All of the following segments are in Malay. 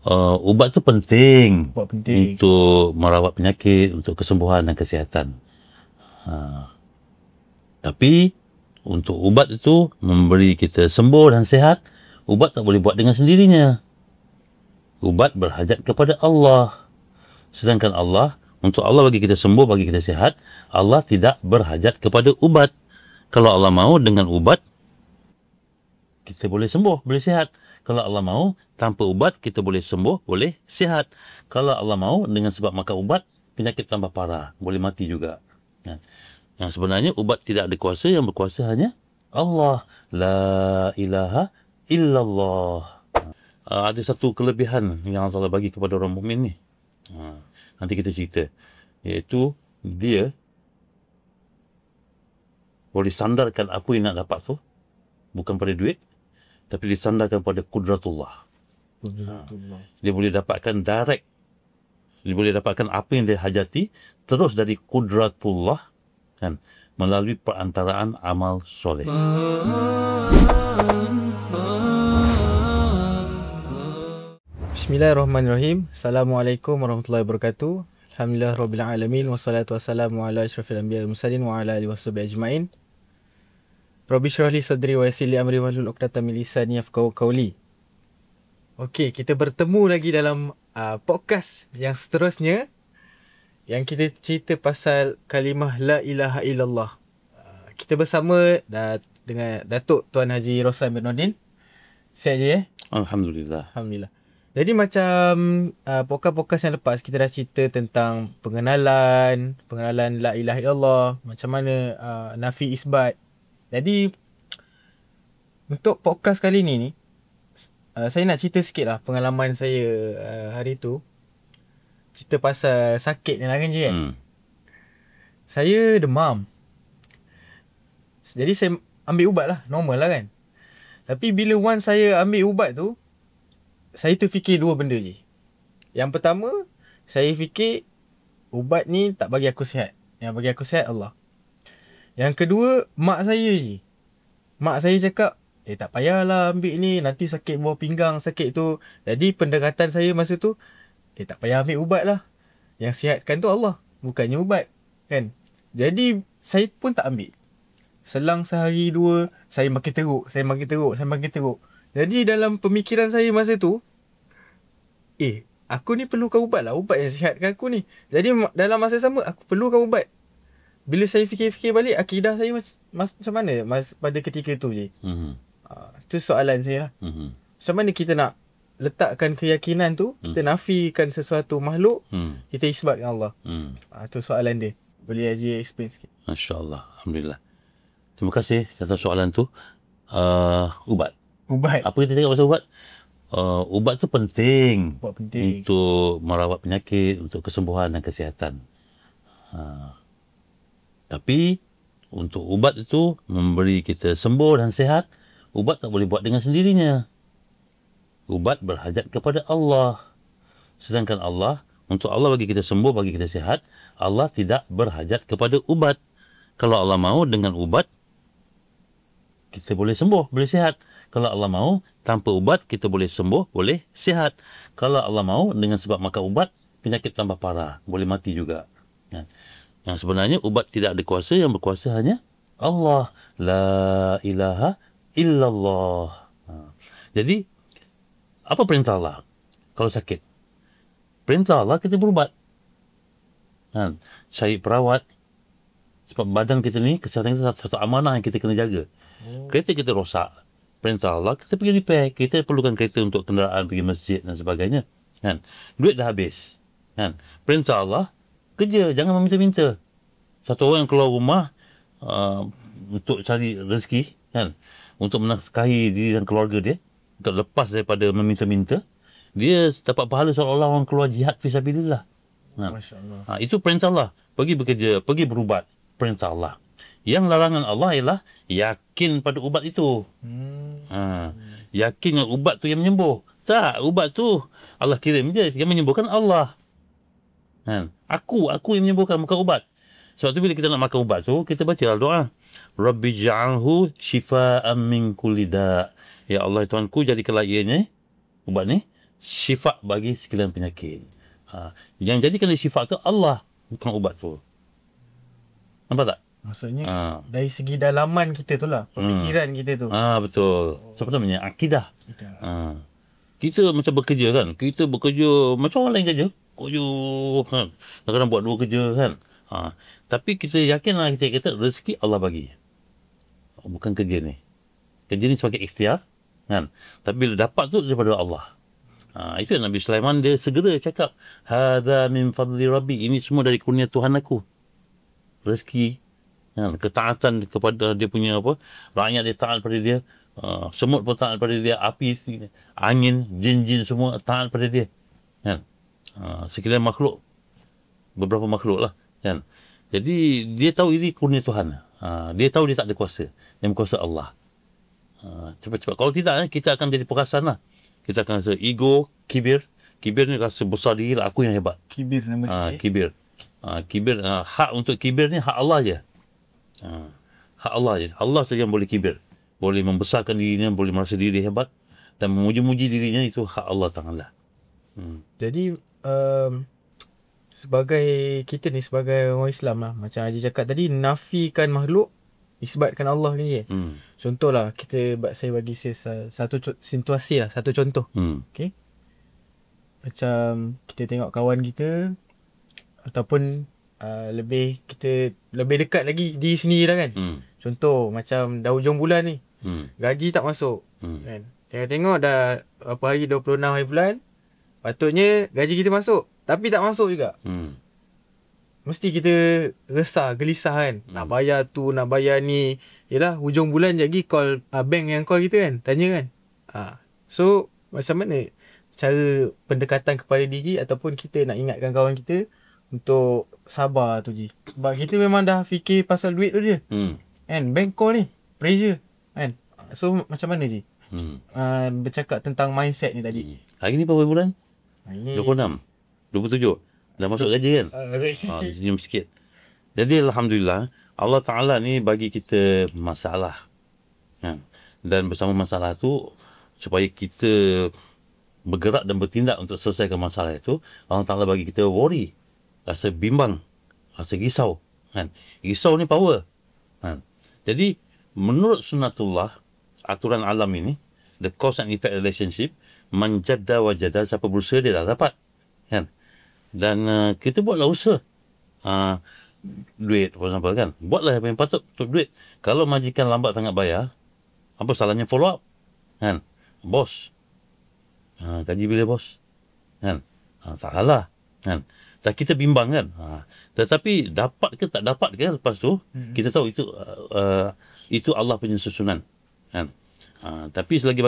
Ubat tu penting, penting untuk merawat penyakit, untuk kesembuhan dan kesihatan. Tapi untuk ubat itu memberi kita sembuh dan sihat, ubat tak boleh buat dengan sendirinya. Ubat berhajat kepada Allah. Sedangkan Allah, untuk Allah bagi kita sembuh, bagi kita sihat, Allah tidak berhajat kepada ubat. Kalau Allah mahu dengan ubat, kita boleh sembuh, boleh sihat. Kalau Allah mahu tanpa ubat, kita boleh sembuh, boleh sihat. Kalau Allah mahu dengan sebab makan ubat, penyakit tambah parah, boleh mati juga. Yang sebenarnya ubat tidak ada kuasa, yang berkuasa hanya Allah. La ilaha illallah. Ada satu kelebihan yang Allah bagi kepada orang mukmin ni. Nanti kita cerita. Iaitu dia boleh sandarkan apa yang nak dapat tu bukan pada duit, tapi disandarkan pada kudratullah. Dia boleh dapatkan direct. Dia boleh dapatkan apa yang dia hajati terus dari kudratullah, kan, melalui perantaraan amal soleh. Bismillahirrahmanirrahim. Assalamualaikum warahmatullahi wabarakatuh. Alhamdulillah rabbil alamin, wassalatu wassalamu ala asyrafil anbiya'i wal mursalin wa ala alihi washabihi ajmain. Rabbi shrah li sadri wa yassir li amri wahlul 'uqdatam min lisani yafqahu qawli. Okey, kita bertemu lagi dalam podcast yang seterusnya, yang kita cerita pasal kalimah la ilaha illallah. Kita bersama dengan Datuk Tuan Haji Roslan bin Nordin. Sihat je Alhamdulillah. Alhamdulillah. Jadi macam podcast-podcast yang lepas, kita dah cerita tentang pengenalan la ilaha illallah, macam mana nafi isbat. Jadi untuk podcast kali ni saya nak cerita sikit lah pengalaman saya hari tu. Cerita pasal sakit ni lah kan je kan. Saya demam. Jadi saya ambil ubat lah, normal lah kan. Tapi bila once saya ambil ubat tu, saya terfikir dua benda je. Yang pertama, saya fikir ubat ni tak bagi aku sihat. Yang bagi aku sihat Allah. Yang kedua, mak saya je. Mak saya cakap, tak payahlah ambil ni, nanti sakit bawah pinggang, sakit tu. Jadi pendekatan saya masa tu, tak payah ambil ubat lah. Yang sihatkan tu Allah, bukannya ubat, kan. Jadi saya pun tak ambil. Selang sehari dua, saya makin teruk. Jadi dalam pemikiran saya masa tu, aku ni perlukan ubat lah, ubat yang sihatkan aku ni. Jadi dalam masa sama, aku perlukan ubat. Bila saya fikir-fikir balik, akidah saya macam mana pada ketika tu je. Itu soalan saya lah. Macam mana kita nak letakkan keyakinan tu, kita nafikan sesuatu makhluk, kita isbatkan Allah. Itu soalan dia. Boleh Haji explain sikit? Masya Allah. Alhamdulillah. Terima kasih atas soalan tu. Ubat. Apa kita cakap pasal ubat? Ubat tu penting, untuk merawat penyakit, untuk kesembuhan dan kesihatan. Tapi untuk ubat itu memberi kita sembuh dan sihat, ubat tak boleh buat dengan sendirinya. Ubat berhajat kepada Allah. Sedangkan Allah, untuk Allah bagi kita sembuh, bagi kita sihat, Allah tidak berhajat kepada ubat. Kalau Allah mahu dengan ubat, kita boleh sembuh, boleh sihat. Kalau Allah mahu tanpa ubat, kita boleh sembuh, boleh sihat. Kalau Allah mahu dengan sebab makan ubat, penyakit tambah parah, boleh mati juga. Yang sebenarnya ubat tidak ada kuasa, yang berkuasa hanya Allah. La ilaha illallah. Jadi apa perintah Allah kalau sakit? Perintah Allah kita berubat. Cari perawat. Sebab badan kita ni, kesihatan kita satu amanah yang kita kena jaga. Kereta kita rosak, perintah Allah kita pergi repair. Kita perlukan kereta untuk kenderaan, pergi masjid dan sebagainya. Duit dah habis. Perintah Allah, kerja, jangan meminta-minta. Satu orang yang keluar rumah untuk cari rezeki, untuk menafkahi diri dan keluarga dia, untuk lepas daripada meminta-minta, dia dapat pahala seolah-olah orang keluar jihad fisabilillah. Masya Allah. Itu perintah Allah. Pergi bekerja, pergi berubat, perintah Allah. Yang larangan Allah ialah yakin pada ubat itu. Yakin dengan ubat tu yang menyembuh. Tak, ubat tu Allah kirim je. Yang menyembuhkan Allah. Aku yang menyembuhkan, bukan ubat. Sebab tu bila kita nak makan ubat tu, kita baca doa. Rabbi ja'alhu shifa'an min kulli da'. Ya Allah, Tuanku, jadikanlah ianya, ubat ni, syifa bagi sekalian penyakit. Yang jadikan dia syifa tu Allah, bukan ubat tu. Nampak tak? Maksudnya dari segi dalaman kita tu lah, pemikiran kita tu. Betul. Sebenarnya akidah. Kita macam bekerja kan. Kita bekerja macam orang lain kerja. Kerja kan. Kadang-kadang buat 2 kerja kan. Tapi kita yakinlah, kita kata rezeki Allah bagi. Bukan kerja ni. Kerja ni sebagai ikhtiar kan. Tapi bila dapat tu daripada Allah. Itu yang Nabi Sulaiman dia segera cakap, hadza min fadli rabbi, ini semua dari kurnia Tuhan aku. Rezeki kan, ketaatan kepada dia punya apa, rakyat dia taat pada dia, semut pun taat pada dia, api, angin, jin-jin semua taat pada dia kan. Sekalian makhluk, beberapa makhluk lah kan. Jadi dia tahu ini kurnia Tuhan. Dia tahu dia tak ada kuasa, yang kuasa Allah. Cepat-cepat, kalau tidak kita akan jadi perasan lah. Kita akan rasa ego, kibir ni rasa besar diri lah, aku yang hebat. Kibir nama dia. Kibir. Hak untuk kibir ni hak Allah je. Hak Allah je. Allah saja yang boleh kibir. Boleh membesarkan dirinya, boleh merasa diri hebat dan memuji-muji dirinya, itu hak Allah Ta'ala. Jadi sebagai kita ni, sebagai orang Islam lah, macam Haji cakap tadi, nafikan makhluk, isbatkan Allah ni je. Contohlah, saya bagi satu situasi lah, satu contoh. Okay? Macam kita tengok kawan kita, ataupun kita lebih dekat lagi diri sendiri lah kan. Contoh macam dah hujung bulan ni, gaji tak masuk kan. Tengok dah berapa hari, 26 hari bulan, patutnya gaji kita masuk, tapi tak masuk juga. Mesti kita resah, gelisah kan. Nak bayar tu, nak bayar ni. Yelah, hujung bulan je lagi call bank yang call kita kan, tanya kan. So macam mana cara pendekatan kepada diri, ataupun kita nak ingatkan kawan kita untuk sabar tu Ji. Sebab kita memang dah fikir pasal duit tu je. Kan, bank call ni pressure kan. So macam mana Ji? Bercakap tentang mindset ni tadi. Hari ni berapa bulan? Hari ni 26, 27. Dah masuk gaji kan? Senyum sikit. Jadi Alhamdulillah, Allah Ta'ala ni bagi kita masalah kan? Dan bersama masalah tu, supaya kita bergerak dan bertindak untuk selesaikan masalah itu, Allah Ta'ala bagi kita worry, rasa bimbang, rasa risau kan. Risau ni power kan. Jadi menurut sunnatullah, aturan alam ini, the cause and effect relationship, man jadda wajada, siapa berusaha dia dah dapat kan. Dan kita buatlah usaha. Duit for example kan, buatlah apa yang patut untuk duit. Kalau majikan lambat sangat bayar, apa salahnya follow up kan. Bos, gaji bila bos kan, tak salah kan. Dan kita bimbang kan. Tetapi dapat ke tak dapat ke lepas tu, kita tahu itu Allah punya susunan kan. Tapi selagi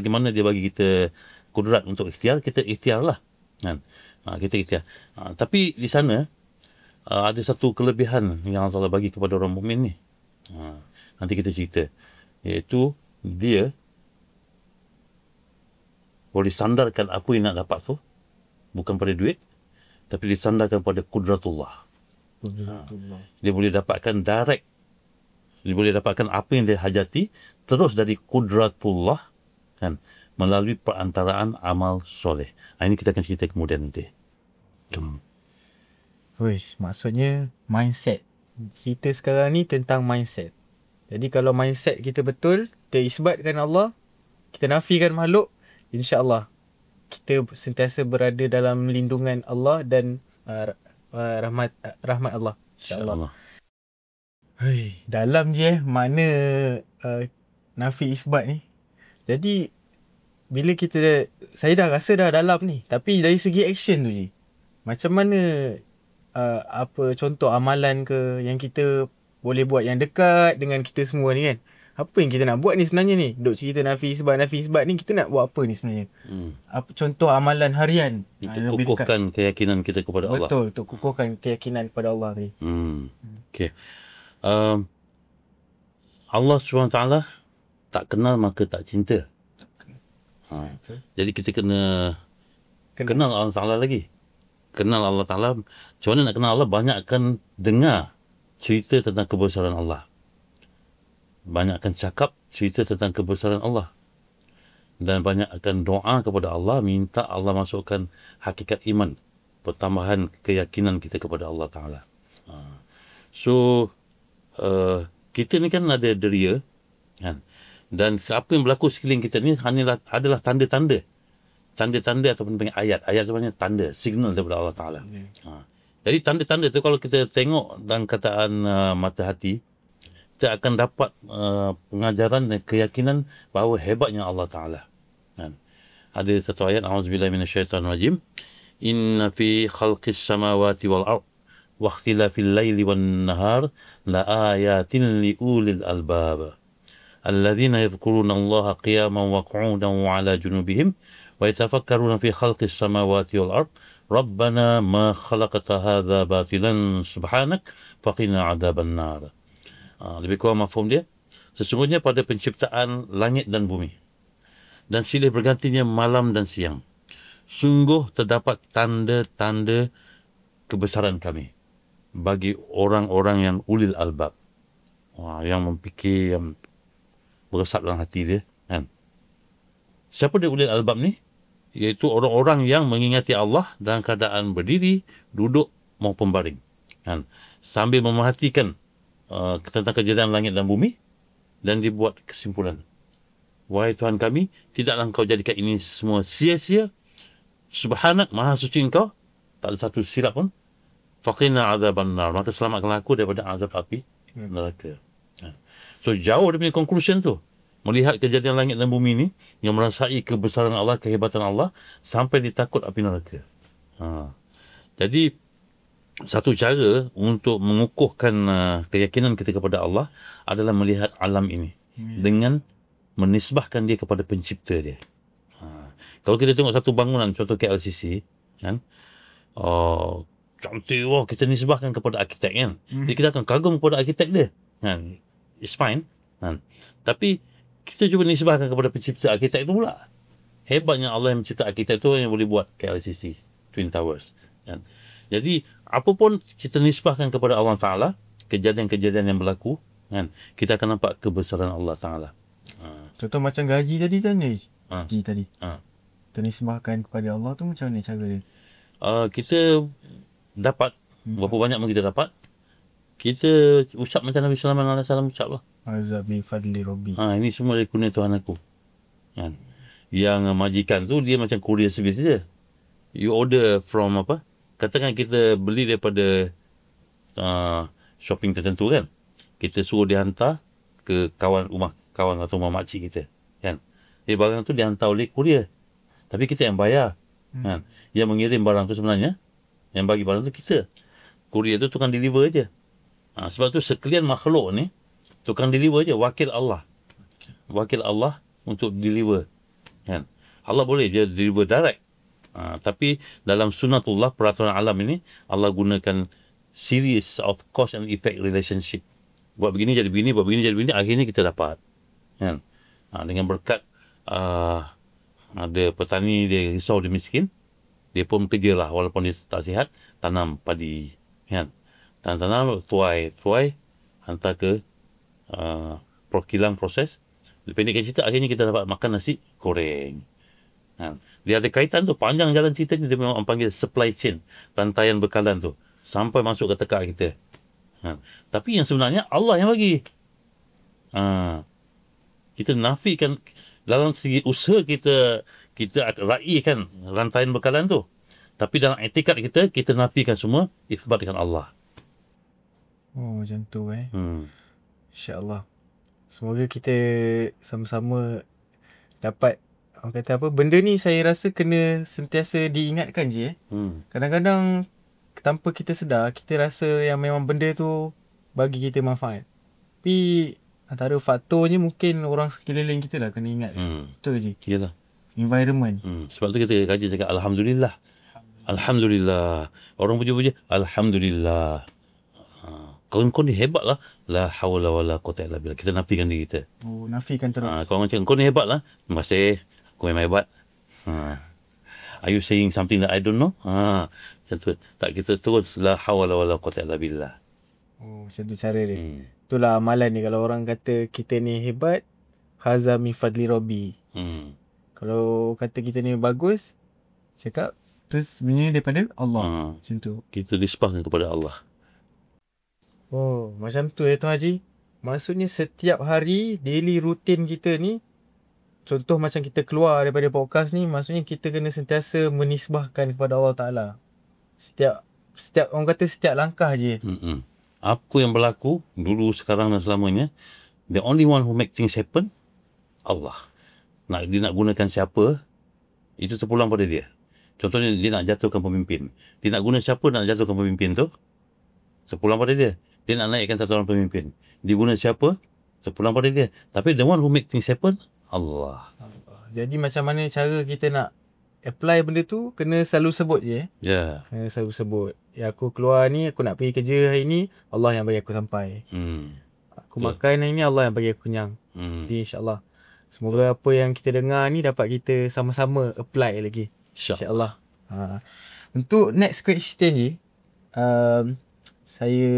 mana dia bagi kita kudrat untuk ikhtiar, kita ikhtiar lah kan. Kita ikhtiar. Tapi di sana ada satu kelebihan yang Allah bagi kepada orang mukmin ni. Nanti kita cerita, iaitu dia boleh sandarkan apa yang nak dapat tu bukan pada duit, tapi disandarkan pada kudratullah. Dia boleh dapatkan direct, dia boleh dapatkan apa yang dia hajati terus dari kudratullah kan, melalui perantaraan amal soleh. Ini kita akan cerita kemudian nanti. Maksudnya mindset. Kita sekarang ni tentang mindset. Jadi kalau mindset kita betul, kita isbatkan Allah, kita nafikan makhluk, insya-Allah kita sentiasa berada dalam lindungan Allah dan rahmat Allah, insya-Allah. Dalam je makna nafi isbat ni. Jadi bila saya dah rasa dah dalam ni, tapi dari segi action tu je, macam mana apa contoh amalan ke yang kita boleh buat yang dekat dengan kita semua ni kan. Apa yang kita nak buat ni sebenarnya ni? Duk cerita nafi isbat ni, kita nak buat apa ni sebenarnya? Apa contoh amalan harian? Untuk kukuhkan keyakinan kita kepada Allah. Betul, untuk kukuhkan keyakinan kepada Allah tadi. Okay. Allah SWT tak kenal maka tak cinta. Jadi kita kena kenal Allah Ta'ala lagi. Kenal Allah Ta'ala. Macam mana nak kenal Allah? Banyakkan dengar cerita tentang kebesaran Allah. Banyakkan cakap cerita tentang kebesaran Allah. dan banyakkan doa kepada Allah, minta Allah masukkan hakikat iman, pertambahan keyakinan kita kepada Allah Ta'ala. So, kita ni kan ada deria, kan? Dan apa yang berlaku sekeliling kita ni adalah tanda-tanda ataupun panggil ayat sebenarnya tanda, signal daripada Allah Ta'ala. Jadi tanda-tanda tu kalau kita tengok dalam kataan mata hati, kita akan dapat pengajaran dan keyakinan bahawa hebatnya Allah Ta'ala. Kan? Ada satu ayat, A'udzubillahi minasyaitonirrajim, inna fi khalqis samawati wal ard wa ikhtilafil laili wan nahar la ayatin li ulil albab alladzina yadhkuruna Allaha qiyaman wa qu'udan wa 'ala junubihim wa yatafakkaruna fi khalqis samawati wal ard rabbana ma khalaqta hadza batilan subhanak faqina 'adzaban nar. Lebih kurang mafhum dia. Sesungguhnya pada penciptaan langit dan bumi dan silih bergantinya malam dan siang, sungguh terdapat tanda-tanda kebesaran kami bagi orang-orang yang ulil albab, yang memfikir, yang meresap dalam hati dia, kan? Siapa dia ulil albab ni? Iaitu orang-orang yang mengingati Allah dalam keadaan berdiri, duduk maupun baring, kan? Sambil memerhatikan tentang kejadian langit dan bumi, dan dibuat kesimpulan, wahai Tuhan kami, tidaklah Engkau jadikan ini semua sia-sia. Subhanak, maha suci Engkau, tak ada satu silap pun. Faqina adzaban nar, maka selamatkanlah aku daripada azab api neraka. So jauh daripada conclusion tu, melihat kejadian langit dan bumi ni, yang merasai kebesaran Allah, kehebatan Allah, sampai ditakut api neraka. Jadi satu cara untuk mengukuhkan keyakinan kita kepada Allah adalah melihat alam ini dengan menisbahkan dia kepada pencipta dia. Kalau kita tengok satu bangunan, contoh KLCC, kan, cantik, wah, kita nisbahkan kepada arkitek, kan. Jadi kita akan kagum kepada arkitek dia, kan. It's fine, kan. Tapi kita cuba nisbahkan kepada pencipta arkitek tu pula. Hebatnya Allah yang mencipta arkitek tu yang boleh buat KLCC Twin Towers, kan. Jadi apapun kita nisbahkan kepada Allah Ta'ala, kejadian-kejadian yang berlaku, kan, kita akan nampak kebesaran Allah Ta'ala. Contoh macam gaji tadi tanya. Gaji tadi. Ternisbahkan kepada Allah tu macam mana cara dia? Kita dapat, berapa banyak pun kita dapat, kita ucap macam Nabi Sallallahu Alaihi Wasallam ucap lah. Azab min fadli Rabbi. Ini semua dari kurnia Tuhan aku. Kan? Yang majikan tu dia macam courier service je. You order from apa? Katakan kita beli daripada shopping tertentu, kan. Kita suruh dia hantar ke kawan atau rumah makcik kita, kan. Jadi barang tu dihantar oleh courier. Tapi kita yang bayar. Kan. Yang mengirim barang tu sebenarnya, yang bagi barang tu kita. Courier tu tukang deliver je. Sebab tu sekalian makhluk ni tukang deliver je, wakil Allah. Wakil Allah untuk deliver. Kan. Allah boleh dia deliver direct. Tapi dalam sunnatullah, peraturan alam ini, Allah gunakan series of cause and effect relationship. Buat begini jadi begini, buat begini jadi begini, akhirnya kita dapat. Kan? Dengan berkat ada petani, dia risau, dia miskin, dia pun kerja lah walaupun dia tak sihat, tanam padi. Kan? Tanam, tuai, hantar ke kilang proses. Pendekkan cerita, akhirnya kita dapat makan nasi goreng. Dia ada kaitan tu, panjang jalan cerita ni, dia memang panggil supply chain, rantaian bekalan tu, sampai masuk ke tekak kita. Tapi yang sebenarnya Allah yang bagi. Kita nafikan dalam segi usaha kita raikan rantaian bekalan tu. Tapi dalam etikat kita nafikan semua, isbat dengan Allah. Oh, macam tu InsyaAllah. Semoga kita sama-sama dapat, orang kata apa, benda ni saya rasa kena sentiasa diingatkan je. Kadang-kadang tanpa kita sedar, kita rasa yang memang benda tu bagi kita manfaat. Tapi antara faktornya mungkin orang sekeliling kita lah kena ingat. Betul je? Yalah. Environment. Sebab tu kita kaji cakap Alhamdulillah. Alhamdulillah. Orang puja-puja, Alhamdulillah. Kau ni hebat lah. La hawla wa la quwwata illa billah. Kita nafikan diri kita. Oh, nafikan terus. Kau macam, kau ni hebat lah. Terima kasih. Aku memang hebat. Are you saying something that I don't know? Macam tu. Tak, kita terus la hawla wa la quwwata illa billah. Oh, macam tu cara dia. Itulah amalan ni. Kalau orang kata kita ni hebat, haza min fadli Rabbi. Kalau kata kita ni bagus, cakap tu sebenarnya daripada Allah. Macam tu. Kita disebahkan kepada Allah. Oh, macam tu Tuan Haji. Maksudnya setiap hari daily rutin kita ni, contoh macam kita keluar daripada podcast ni, maksudnya kita kena sentiasa menisbahkan kepada Allah Ta'ala. Setiap orang kata setiap langkah je. Apa yang berlaku dulu, sekarang dan selamanya, the only one who make things happen, Allah. Dia nak gunakan siapa, itu terpulang pada dia. Contohnya dia nak jatuhkan pemimpin. Dia nak guna siapa nak jatuhkan pemimpin tu? Terpulang pada dia. Dia nak naikkan satu orang pemimpin. Dia guna siapa? Terpulang pada dia. Tapi the one who make things happen, Allah. Jadi macam mana cara kita nak apply benda tu, kena selalu sebut je. Ya. Kena selalu sebut. Ya, aku keluar ni, aku nak pergi kerja hari ni, Allah yang bagi aku sampai. Aku makan hari ni, Allah yang bagi aku kenyang. Jadi insyaAllah, semoga apa yang kita dengar ni dapat kita sama-sama apply lagi. InsyaAllah. Untuk next question je, saya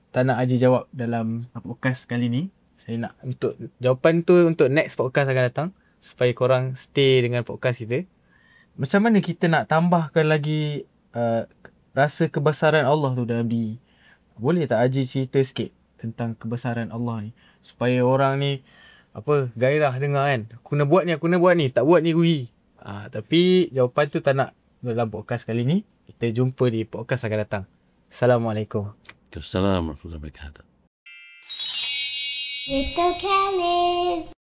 tak nak Haji jawab dalam podcast kali ni. Saya nak untuk jawapan tu untuk next podcast akan datang, supaya korang stay dengan podcast kita. Macam mana kita nak tambahkan lagi rasa kebesaran Allah tu dalam diri? Boleh tak Haji cerita sikit tentang kebesaran Allah ni, supaya orang ni gairah dengar kan. Aku nak buat ni, tak buat ni rugi. Tapi jawapan tu tak nak dalam podcast kali ni. Kita jumpa di podcast akan datang. Assalamualaikum. Assalamualaikum warahmatullahi wabarakatuh. Little Cat lives